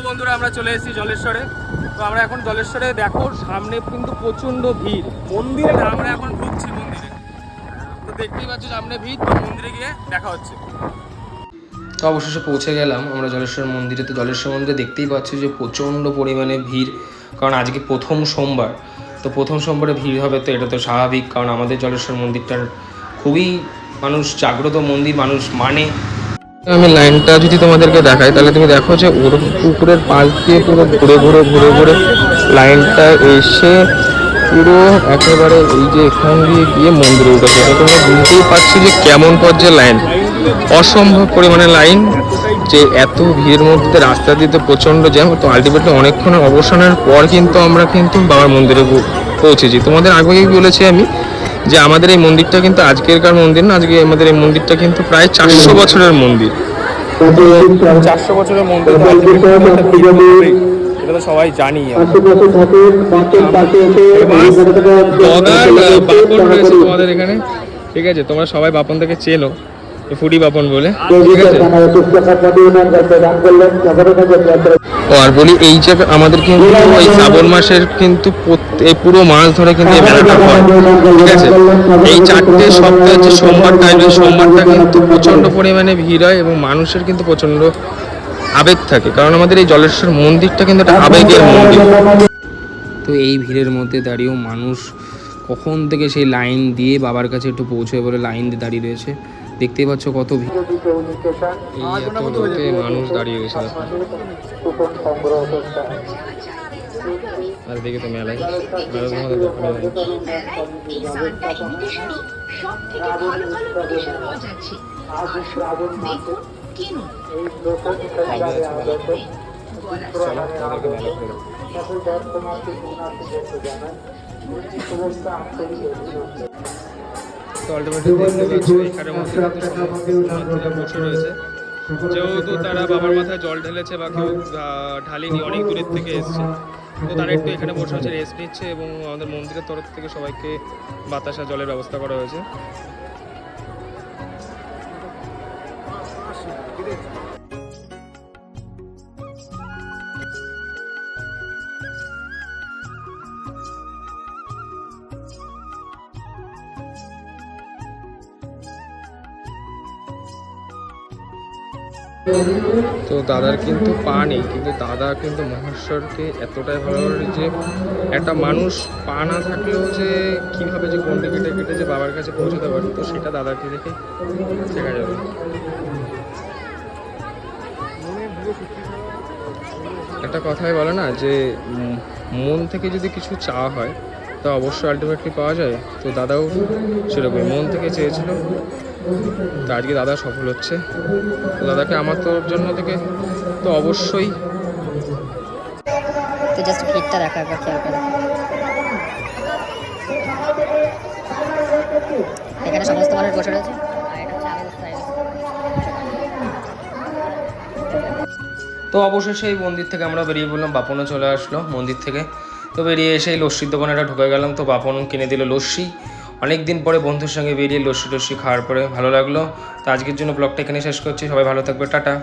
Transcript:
বন্ধুরা আমরা চলে এসেছি জলেশ্বরে। তো আমরা এখন জলেশ্বরে দেখো সামনে কিন্তু প্রচন্ড ভিড় মন্দিরে, আমরা এখন ঢুকছি মন্দিরে। তো দেখতেই পাচ্ছ সামনে ভিড়, তো মন্দিরে গিয়ে দেখা হচ্ছে। তো অবশেষে পৌঁছে গেলাম আমরা জলেশ্বর মন্দিরে। তো জলেশ্বর মন্দিরে দেখতেই পাচ্ছি যে প্রচণ্ড পরিমাণে ভিড়, কারণ আজকে প্রথম সোমবার। তো প্রথম সোমবারে ভিড় হবে, তো এটা তো স্বাভাবিক, কারণ আমাদের জলেশ্বর মন্দিরটার খুবই মানুষ জাগ্রত মন্দির, মানুষ মানে। আমি লাইনটা যদি তোমাদেরকে দেখাই তাহলে তুমি দেখো যে ওর পুকুরের পাশ দিয়ে পুরো ঘুরে ঘুরে ঘুরে ঘুরে লাইনটা এসে পুরো একেবারে এই যে এখান দিয়ে গিয়ে মন্দিরে উঠেছে। তো তোমরা বুঝতেই পারছি যে কেমন পর্যায়ে লাইন, অসম্ভব পরিমাণে লাইন, যে এত ভিড়ের মধ্যে রাস্তা দিয়ে তো প্রচণ্ড জ্যাম। তো আলটিমেটলি অনেকক্ষণ অবসানের পর কিন্তু আমরা কিন্তু বাবার মন্দিরে পৌঁছেছি। তোমাদের আগেই বলেছি আমি যে আমাদের এই মন্দিরটা কিন্তু আজকেরকার মন্দির না, আজকে আমাদের এই মন্দিরটা কিন্তু প্রায় 400 বছরের মন্দির। 400 বছরের মন্দির, এটা তো সবাই জানি। তোমাদের এখানে ঠিক আছে, তোমরা সবাই বাপন থেকে চেনো, ফুডি বাপন বলে, ঠিক আছে। আর বলি এই যে আমাদের কিন্তু এই শ্রাবণ মাসের কিন্তু এই পুরো মাস ধরে কিন্তু এই মেলাটা হয়, ঠিক আছে। এই 4টে সপ্তাহে যে সোমবারটা, এই সোমবারটা কিন্তু প্রচণ্ড পরিমাণে ভিড় হয় এবং মানুষের কিন্তু প্রচণ্ড আবেগ থাকে, কারণ আমাদের এই জলেশ্বর মন্দিরটা কিন্তু একটা আবেগের মন্দির। তো এই ভিড়ের মধ্যে দাঁড়িয়েও মানুষ কখন থেকে সেই লাইন দিয়ে বাবার কাছে একটু পৌঁছবে বলে লাইন দিয়ে দাঁড়িয়ে রয়েছে। দেখতেই পাচ্ছ কত ভিড়, এই এত লোকে মানুষ দাঁড়িয়ে রয়েছে। আর দেখে তো মেলায় তো আলটিমেটলি দেখতে পাচ্ছ এখানের মধ্যে বসে রয়েছে, যেহেতু তারা বাবার মাথায় জল ঢেলেছে বা কেউ ঢালিনি, অনেক দূরের থেকে এসছে, তো তারা একটু এখানে বসে আছে, রেস্ট নিচ্ছে। এবং আমাদের মন্দিরের তরফ থেকে সবাইকে বাতাসা জলের ব্যবস্থা করা হয়েছে। তো দাদার কিন্তু পা নেই, কিন্তু দাদা কিন্তু মহেশ্বরকে এতটাই ভালোবাসে যে একটা মানুষ পা না থাকলেও যে কীভাবে যে কোনটা কেটে কেটে যে বাবার কাছে পৌঁছতে পারে, তো সেটা দাদাকে দেখে শেখা যাবে। একটা কথাই বলে না যে মন থেকে যদি কিছু চাওয়া হয় তা অবশ্যই আলটিমেটলি পাওয়া যায়। তো দাদাও সেরকমই মন থেকে চেয়েছিল, তো আজকে দাদা সফল হচ্ছে। তো দাদাকে আমার তোর জন্য থেকে তো অবশ্যই। তো জাস্ট ভিড়টা দেখা একবার খেয়াল করে, এখানে সমস্ত মানুষ বসে রয়েছে। তো অবশেষে এই মন্দির থেকে আমরা বেরিয়ে পড়লাম, বাপনও চলে আসলো মন্দির থেকে। তো বেরিয়ে এসে এই লস্যির দোকানে ঢুকে গেলাম। তো বাপন কিনে দিল লস্যি। অনেক দিন পরে বন্ধুর সঙ্গে বেরিয়ে লস্যি খাওয়ার পরে ভালো লাগলো। তো আজকের জন্য ব্লগটা এখানে শেষ করছি। সবাই ভালো থাকবে, টাটা।